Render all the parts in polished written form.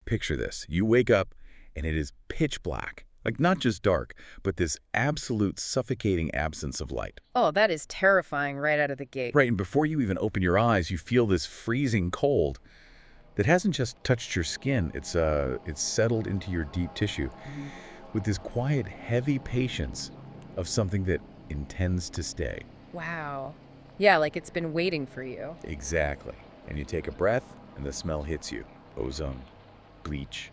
picture this. You wake up and it is pitch black. Like not just dark, but this absolute suffocating absence of light. Oh, that is terrifying right out of the gate. Right, and before you even open your eyes, you feel this freezing cold that hasn't just touched your skin. It's settled into your deep tissue with this quiet, heavy patience of something that intends to stay. Wow. Yeah, like it's been waiting for you. Exactly. And you take a breath, and the smell hits you. Ozone, bleach,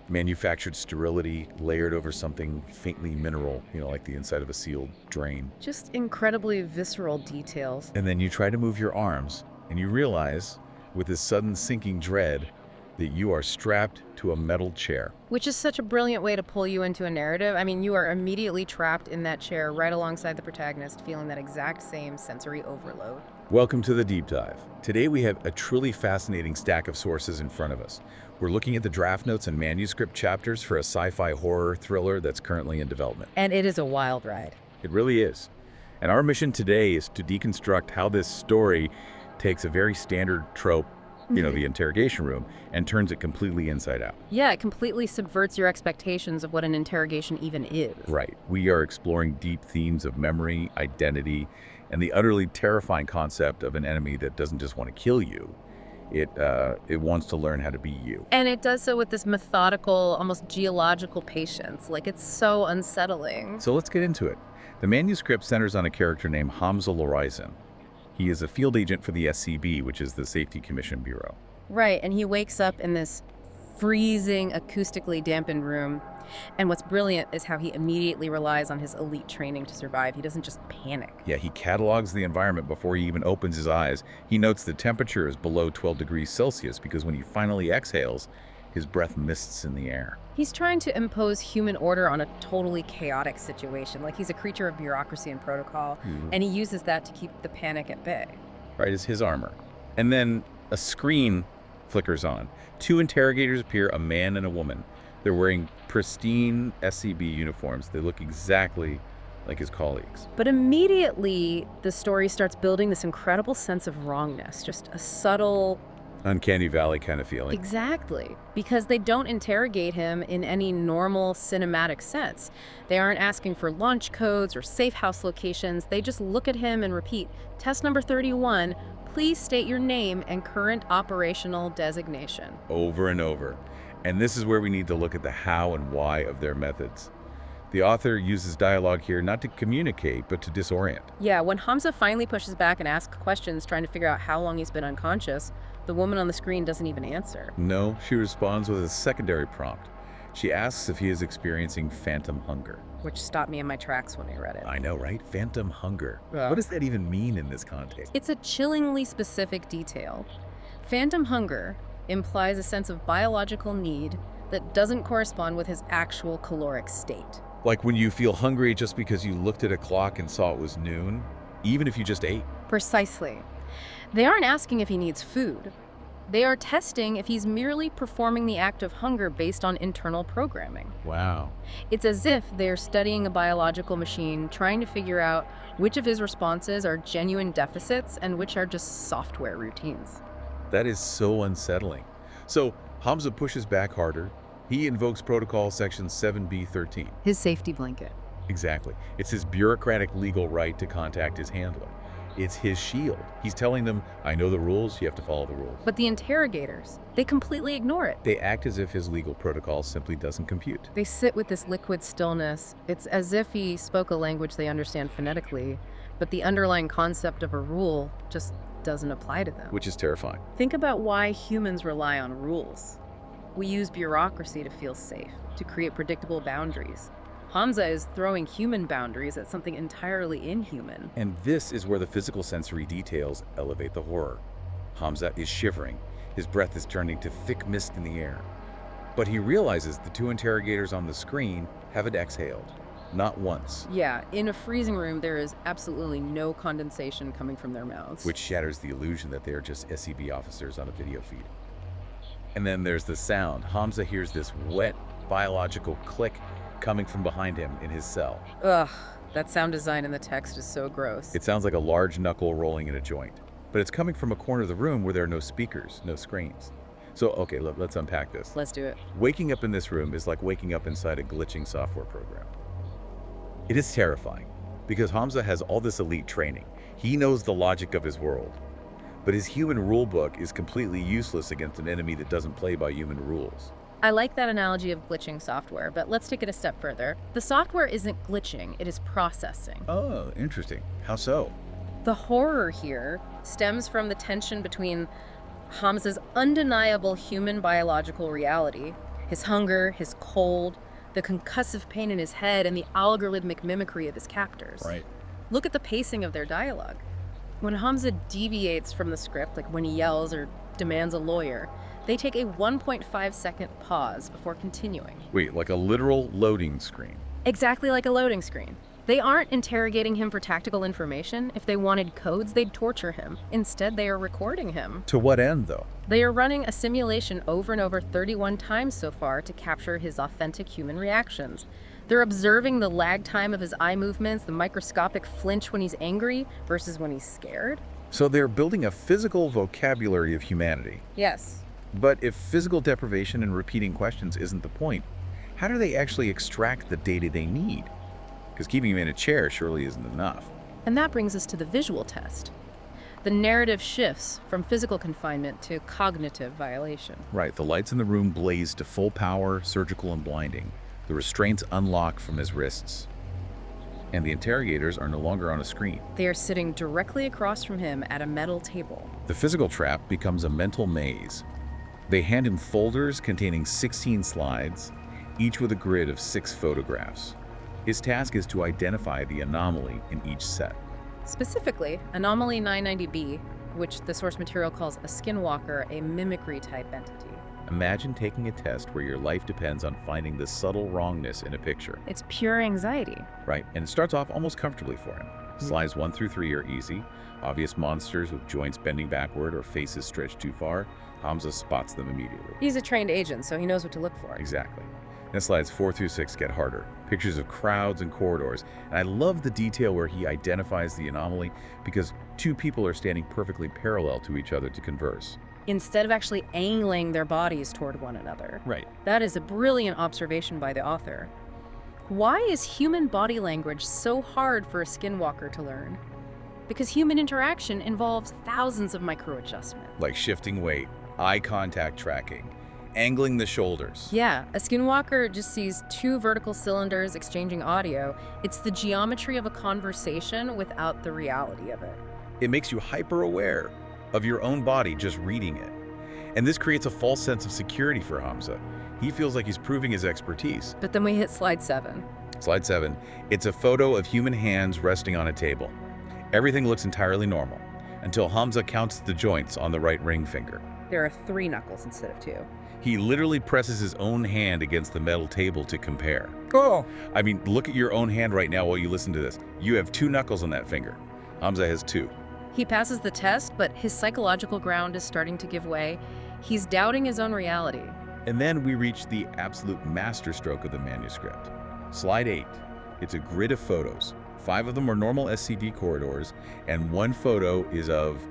manufactured sterility layered over something faintly mineral, like the inside of a sealed drain. Just incredibly visceral details. And then you try to move your arms, and you realize, with this sudden sinking dread, that you are strapped to a metal chair. Which is such a brilliant way to pull you into a narrative. I mean, you are immediately trapped in that chair right alongside the protagonist, feeling that exact same sensory overload. Welcome to the Deep Dive. Today we have a truly fascinating stack of sources in front of us. We're looking at the draft notes and manuscript chapters for a sci-fi horror thriller that's currently in development. And it is a wild ride. It really is. And our mission today is to deconstruct how this story takes a very standard trope, the interrogation room, and turns it completely inside out. Yeah, it completely subverts your expectations of what an interrogation even is. Right. We are exploring deep themes of memory, identity, and the utterly terrifying concept of an enemy that doesn't just want to kill you. It wants to learn how to be you. And it does so with this methodical, almost geological patience. Like, it's so unsettling. So let's get into it. The manuscript centers on a character named Hamza Lorizan. He is a field agent for the SCB, which is the Safety Commission Bureau. Right, and he wakes up in this freezing, acoustically dampened room. And what's brilliant is how he immediately relies on his elite training to survive. He doesn't just panic. Yeah, he catalogs the environment before he even opens his eyes. He notes the temperature is below 12 degrees Celsius because when he finally exhales, his breath mists in the air. He's trying to impose human order on a totally chaotic situation. Like, he's a creature of bureaucracy and protocol, and he uses that to keep the panic at bay. Right, it's his armor. And then a screen flickers on. Two interrogators appear, a man and a woman. They're wearing pristine SCB uniforms. They look exactly like his colleagues. But immediately, the story starts building this incredible sense of wrongness, just a subtle... Uncanny Valley kind of feeling. Exactly. Because they don't interrogate him in any normal cinematic sense. They aren't asking for launch codes or safe house locations. They just look at him and repeat, "Test number 31, please state your name and current operational designation." Over and over. And this is where we need to look at the how and why of their methods. The author uses dialogue here not to communicate, but to disorient. Yeah, when Hamza finally pushes back and asks questions trying to figure out how long he's been unconscious, the woman on the screen doesn't even answer. No, she responds with a secondary prompt. She asks if he is experiencing phantom hunger. Which stopped me in my tracks when I read it. I know, right? Phantom hunger. Yeah. What does that even mean in this context? It's a chillingly specific detail. Phantom hunger implies a sense of biological need that doesn't correspond with his actual caloric state. Like when you feel hungry just because you looked at a clock and saw it was noon, even if you just ate. Precisely. They aren't asking if he needs food. They are testing if he's merely performing the act of hunger based on internal programming. Wow. It's as if they're studying a biological machine, trying to figure out which of his responses are genuine deficits and which are just software routines. That is so unsettling. So Hamza pushes back harder. He invokes Protocol Section 7B13. His safety blanket. Exactly. It's his bureaucratic legal right to contact his handler. It's his shield. He's telling them, I know the rules, you have to follow the rules. But the interrogators, they completely ignore it. They act as if his legal protocol simply doesn't compute. They sit with this liquid stillness. It's as if he spoke a language they understand phonetically, but the underlying concept of a rule just doesn't apply to them. Which is terrifying. Think about why humans rely on rules. We use bureaucracy to feel safe, to create predictable boundaries. Hamza is throwing human boundaries at something entirely inhuman. And this is where the physical sensory details elevate the horror. Hamza is shivering. His breath is turning to thick mist in the air. But he realizes the two interrogators on the screen haven't exhaled. Not once. Yeah, in a freezing room, there is absolutely no condensation coming from their mouths. Which shatters the illusion that they are just SCB officers on a video feed. And then there's the sound. Hamza hears this wet, biological click coming from behind him in his cell. Ugh, that sound design in the text is so gross. It sounds like a large knuckle rolling in a joint. But it's coming from a corner of the room where there are no speakers, no screens. So, okay, let's unpack this. Let's do it. Waking up in this room is like waking up inside a glitching software program. It is terrifying because Hamza has all this elite training. He knows the logic of his world. But his human rulebook is completely useless against an enemy that doesn't play by human rules. I like that analogy of glitching software, but let's take it a step further. The software isn't glitching, it is processing. Oh, interesting. How so? The horror here stems from the tension between Hamza's undeniable human biological reality, his hunger, his cold, the concussive pain in his head, and the algorithmic mimicry of his captors. Right. Look at the pacing of their dialogue. When Hamza deviates from the script, like when he yells or demands a lawyer, they take a 1.5-second pause before continuing. Wait, like a literal loading screen. Exactly like a loading screen. They aren't interrogating him for tactical information. If they wanted codes, they'd torture him. Instead, they are recording him. To what end, though? They are running a simulation over and over 31 times so far to capture his authentic human reactions. They're observing the lag time of his eye movements, the microscopic flinch when he's angry versus when he's scared. So they're building a physical vocabulary of humanity. Yes. But if physical deprivation and repeating questions isn't the point, how do they actually extract the data they need? Because keeping him in a chair surely isn't enough. And that brings us to the visual test. The narrative shifts from physical confinement to cognitive violation. Right, the lights in the room blaze to full power, surgical and blinding. The restraints unlock from his wrists. And the interrogators are no longer on a screen. They are sitting directly across from him at a metal table. The physical trap becomes a mental maze. They hand him folders containing 16 slides, each with a grid of 6 photographs. His task is to identify the anomaly in each set. Specifically, Anomaly 990B, which the source material calls a skinwalker, a mimicry-type entity. Imagine taking a test where your life depends on finding the subtle wrongness in a picture. It's pure anxiety. Right, and it starts off almost comfortably for him. Slides 1 through 3 are easy. Obvious monsters with joints bending backward or faces stretched too far. Hamza spots them immediately. He's a trained agent, so he knows what to look for. Exactly. Then slides 4 through 6 get harder. Pictures of crowds and corridors. And I love the detail where he identifies the anomaly because 2 people are standing perfectly parallel to each other to converse. Instead of actually angling their bodies toward one another. Right. That is a brilliant observation by the author. Why is human body language so hard for a skinwalker to learn? Because human interaction involves thousands of micro-adjustments. Like shifting weight, eye contact tracking, angling the shoulders. Yeah, a skinwalker just sees 2 vertical cylinders exchanging audio. It's the geometry of a conversation without the reality of it. It makes you hyper-aware of your own body just reading it. And this creates a false sense of security for Hamza. He feels like he's proving his expertise. But then we hit slide 7. Slide 7. It's a photo of human hands resting on a table. Everything looks entirely normal until Hamza counts the joints on the right ring finger. There are 3 knuckles instead of 2. He literally presses his own hand against the metal table to compare. Oh! I mean, look at your own hand right now while you listen to this. You have 2 knuckles on that finger. Hamza has 2. He passes the test, but his psychological ground is starting to give way. He's doubting his own reality. And then we reach the absolute masterstroke of the manuscript. Slide 8. It's a grid of photos. 5 of them are normal SCD corridors, and 1 photo is of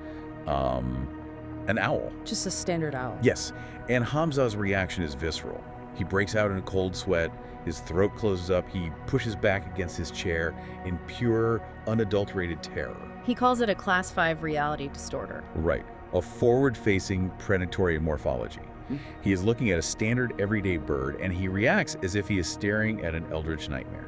an owl. Just a standard owl. Yes, and Hamza's reaction is visceral. He breaks out in a cold sweat, his throat closes up, he pushes back against his chair in pure, unadulterated terror. He calls it a Class 5 reality distorter. Right, a forward-facing predatory morphology. He is looking at a standard everyday bird, and he reacts as if he is staring at an eldritch nightmare.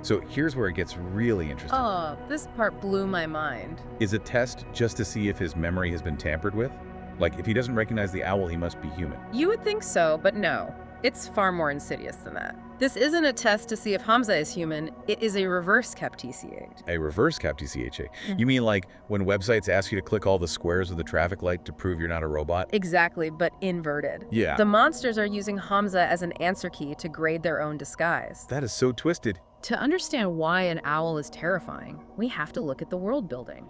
So here's where it gets really interesting. Oh, this part blew my mind. Is a test just to see if his memory has been tampered with? Like, if he doesn't recognize the owl, he must be human. You would think so, but no. It's far more insidious than that. This isn't a test to see if Hamza is human, it is a reverse CAPTCH. A reverse CAPTCHA? You mean like when websites ask you to click all the squares of the traffic light to prove you're not a robot? Exactly, but inverted. Yeah. The monsters are using Hamza as an answer key to grade their own disguise. That is so twisted. To understand why an owl is terrifying, we have to look at the world building.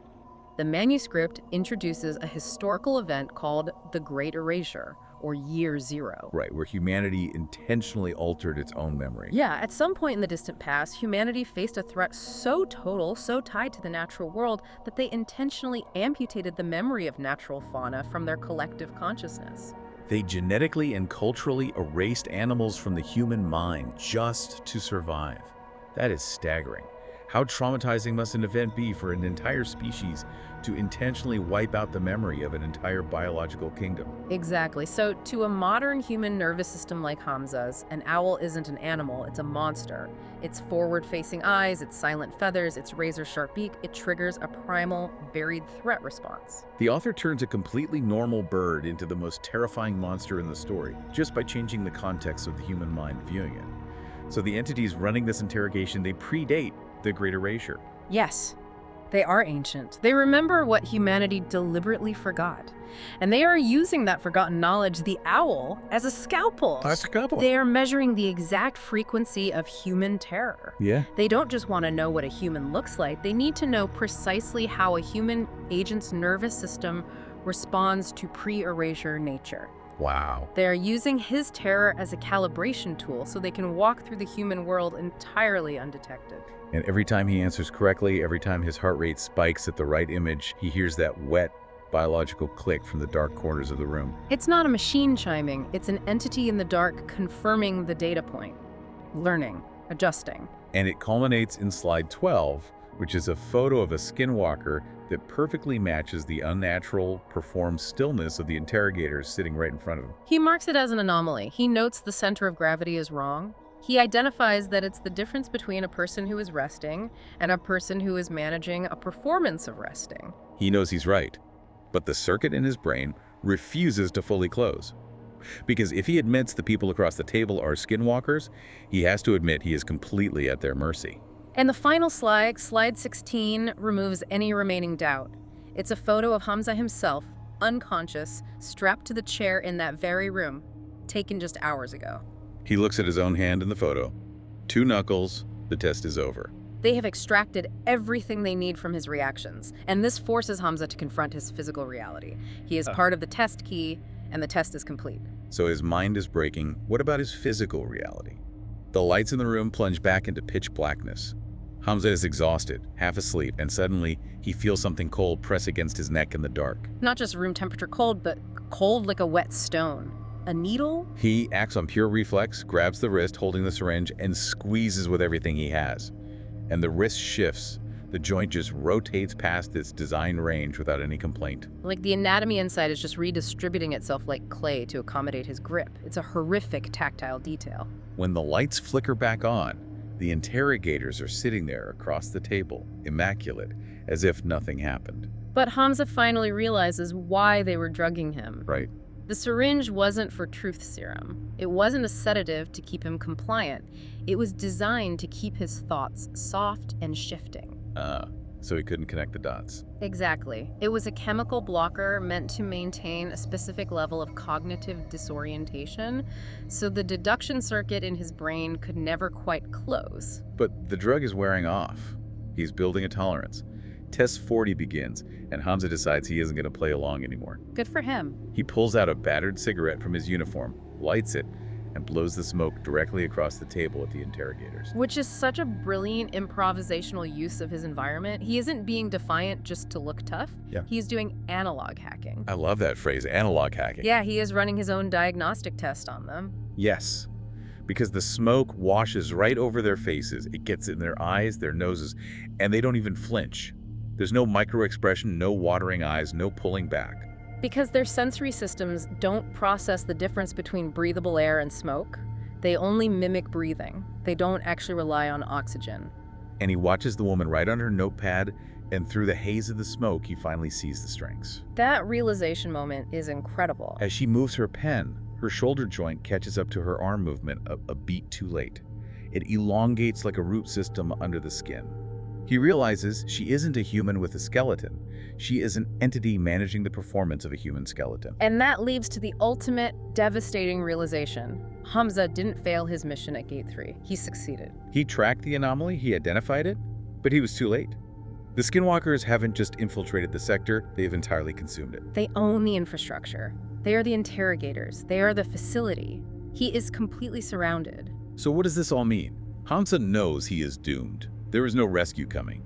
The manuscript introduces a historical event called the Great Erasure, or Year Zero. Right, where humanity intentionally altered its own memory. Yeah, at some point in the distant past, humanity faced a threat so total, so tied to the natural world, that they intentionally amputated the memory of natural fauna from their collective consciousness. They genetically and culturally erased animals from the human mind just to survive. That is staggering. How traumatizing must an event be for an entire species to intentionally wipe out the memory of an entire biological kingdom? Exactly. So to a modern human nervous system like Hamza's, an owl isn't an animal, it's a monster. Its forward-facing eyes, its silent feathers, its razor-sharp beak, it triggers a primal, buried threat response. The author turns a completely normal bird into the most terrifying monster in the story, just by changing the context of the human mind viewing it. So the entities running this interrogation, they predate the Great Erasure. Yes, they are ancient. They remember what humanity deliberately forgot. And they are using that forgotten knowledge, the owl, as a scalpel. That's a couple. They are measuring the exact frequency of human terror. Yeah. They don't just want to know what a human looks like, they need to know precisely how a human agent's nervous system responds to pre-erasure nature. Wow. They are using his terror as a calibration tool so they can walk through the human world entirely undetected. And every time he answers correctly, every time his heart rate spikes at the right image, he hears that wet, biological click from the dark corners of the room. It's not a machine chiming, it's an entity in the dark confirming the data point, learning, adjusting. And it culminates in slide 12, which is a photo of a skinwalker that perfectly matches the unnatural, performed stillness of the interrogators sitting right in front of him. He marks it as an anomaly. He notes the center of gravity is wrong. He identifies that it's the difference between a person who is resting and a person who is managing a performance of resting. He knows he's right, but the circuit in his brain refuses to fully close. Because if he admits the people across the table are skinwalkers, he has to admit he is completely at their mercy. And the final slide, slide 16, removes any remaining doubt. It's a photo of Hamza himself, unconscious, strapped to the chair in that very room, taken just hours ago. He looks at his own hand in the photo. 2 knuckles, the test is over. They have extracted everything they need from his reactions, and this forces Hamza to confront his physical reality. He is part of the test key, and the test is complete. So his mind is breaking. What about his physical reality? The lights in the room plunge back into pitch blackness. Hamza is exhausted, half asleep, and suddenly he feels something cold press against his neck in the dark. Not just room temperature cold, but cold like a wet stone. A needle? He acts on pure reflex, grabs the wrist holding the syringe, and squeezes with everything he has. And the wrist shifts. The joint just rotates past its design range without any complaint. Like the anatomy inside is just redistributing itself like clay to accommodate his grip. It's a horrific tactile detail. When the lights flicker back on, the interrogators are sitting there across the table, immaculate, as if nothing happened. But Hamza finally realizes why they were drugging him. Right. The syringe wasn't for truth serum. It wasn't a sedative to keep him compliant. It was designed to keep his thoughts soft and shifting. So he couldn't connect the dots. Exactly. It was a chemical blocker meant to maintain a specific level of cognitive disorientation, so the deduction circuit in his brain could never quite close. But the drug is wearing off. He's building a tolerance. Test 40 begins, and Hamza decides he isn't going to play along anymore. Good for him. He pulls out a battered cigarette from his uniform, lights it, and blows the smoke directly across the table at the interrogators. Which is such a brilliant improvisational use of his environment. He isn't being defiant just to look tough. Yeah. He's doing analog hacking. I love that phrase, analog hacking. Yeah, he is running his own diagnostic test on them. Yes, because the smoke washes right over their faces. It gets in their eyes, their noses, and they don't even flinch. There's no micro-expression, no watering eyes, no pulling back. Because their sensory systems don't process the difference between breathable air and smoke. They only mimic breathing. They don't actually rely on oxygen. And he watches the woman write on her notepad, and through the haze of the smoke, he finally sees the strengths. That realization moment is incredible. As she moves her pen, her shoulder joint catches up to her arm movement a beat too late. It elongates like a root system under the skin. He realizes she isn't a human with a skeleton. She is an entity managing the performance of a human skeleton. And that leads to the ultimate devastating realization. Hamza didn't fail his mission at Gate 3. He succeeded. He tracked the anomaly, he identified it, but he was too late. The skinwalkers haven't just infiltrated the sector, they've entirely consumed it. They own the infrastructure. They are the interrogators. They are the facility. He is completely surrounded. So what does this all mean? Hamza knows he is doomed. There is no rescue coming.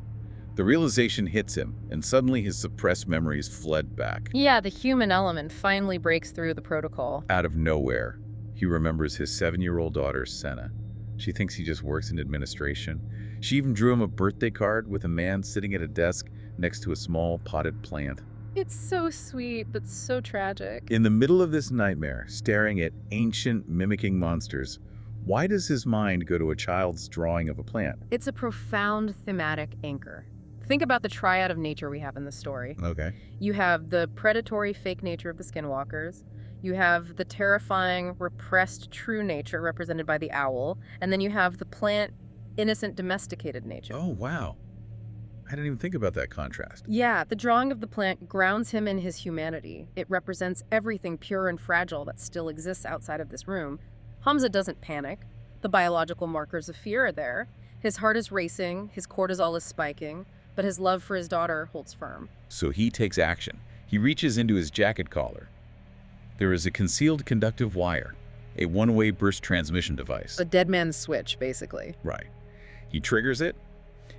The realization hits him, and suddenly his suppressed memories fled back. Yeah, the human element finally breaks through the protocol. Out of nowhere, he remembers his 7-year-old daughter, Senna. She thinks he just works in administration. She even drew him a birthday card with a man sitting at a desk next to a small potted plant. It's so sweet, but so tragic. In the middle of this nightmare, staring at ancient mimicking monsters, why does his mind go to a child's drawing of a plant? It's a profound thematic anchor. Think about the triad of nature we have in the story. Okay. You have the predatory fake nature of the skinwalkers. You have the terrifying, repressed true nature represented by the owl. And then you have the plant, innocent, domesticated nature. Oh, wow. I didn't even think about that contrast. Yeah, the drawing of the plant grounds him in his humanity. It represents everything pure and fragile that still exists outside of this room. Hamza doesn't panic. The biological markers of fear are there. His heart is racing, his cortisol is spiking, but his love for his daughter holds firm. So he takes action. He reaches into his jacket collar. There is a concealed conductive wire, a one-way burst transmission device. A dead man's switch, basically. Right. He triggers it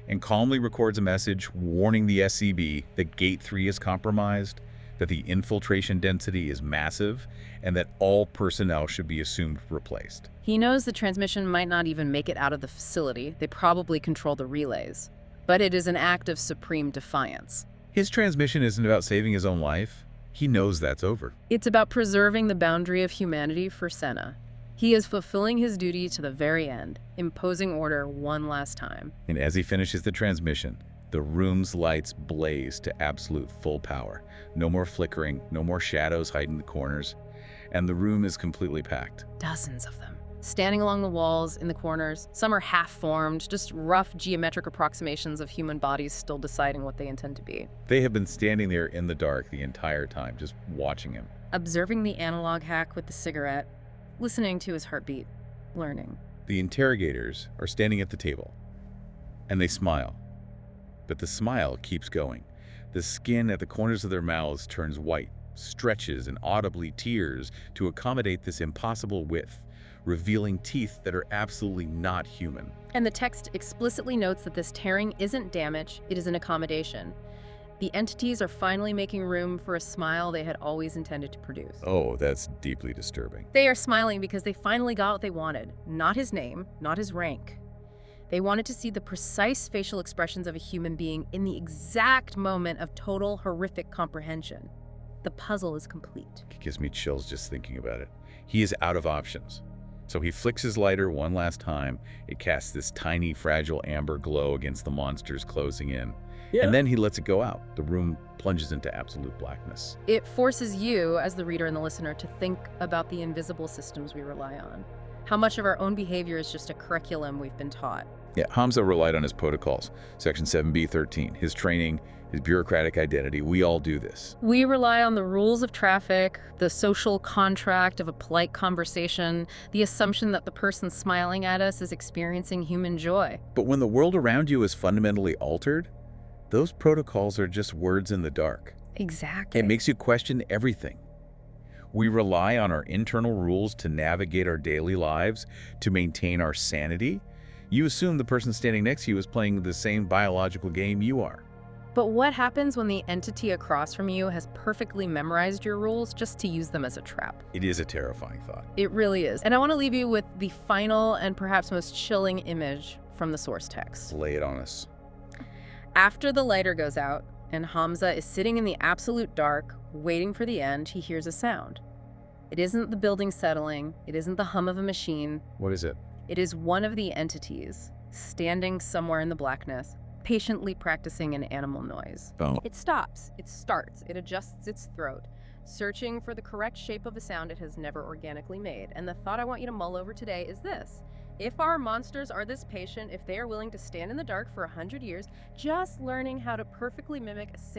and calmly records a message warning the SCB that Gate 3 is compromised, that the infiltration density is massive, and that all personnel should be assumed replaced. He knows the transmission might not even make it out of the facility. They probably control the relays. But it is an act of supreme defiance. His transmission isn't about saving his own life. He knows that's over. It's about preserving the boundary of humanity for Senna. He is fulfilling his duty to the very end, imposing order one last time. And as he finishes the transmission, the room's lights blaze to absolute full power. No more flickering, no more shadows hiding the corners, and the room is completely packed. Dozens of them. Standing along the walls, in the corners. Some are half-formed, just rough geometric approximations of human bodies still deciding what they intend to be. They have been standing there in the dark the entire time, just watching him. Observing the analog hack with the cigarette, listening to his heartbeat, learning. The interrogators are standing at the table, and they smile. But the smile keeps going. The skin at the corners of their mouths turns white, stretches, and audibly tears to accommodate this impossible width, revealing teeth that are absolutely not human. And the text explicitly notes that this tearing isn't damage, it is an accommodation. The entities are finally making room for a smile they had always intended to produce. Oh, that's deeply disturbing. They are smiling because they finally got what they wanted. Not his name, not his rank. They wanted to see the precise facial expressions of a human being in the exact moment of total horrific comprehension. The puzzle is complete. It gives me chills just thinking about it. He is out of options. So he flicks his lighter one last time. It casts this tiny, fragile amber glow against the monsters closing in. Yeah. And then he lets it go out. The room plunges into absolute blackness. It forces you, as the reader and the listener, to think about the invisible systems we rely on. How much of our own behavior is just a curriculum we've been taught. Yeah, Hamza relied on his protocols. Section 7B13, his training, his bureaucratic identity. We all do this. We rely on the rules of traffic, the social contract of a polite conversation, the assumption that the person smiling at us is experiencing human joy. But when the world around you is fundamentally altered, those protocols are just words in the dark. Exactly. It makes you question everything. We rely on our internal rules to navigate our daily lives, to maintain our sanity. You assume the person standing next to you is playing the same biological game you are. But what happens when the entity across from you has perfectly memorized your rules just to use them as a trap? It is a terrifying thought. It really is. And I want to leave you with the final and perhaps most chilling image from the source text. Lay it on us. After the lighter goes out and Hamza is sitting in the absolute dark, waiting for the end, he hears a sound. It isn't the building settling. It isn't the hum of a machine. What is it? It is one of the entities standing somewhere in the blackness, patiently practicing an animal noise. Oh. It stops, it starts, it adjusts its throat, searching for the correct shape of a sound it has never organically made. And the thought I want you to mull over today is this. If our monsters are this patient, if they are willing to stand in the dark for 100 years, just learning how to perfectly mimic a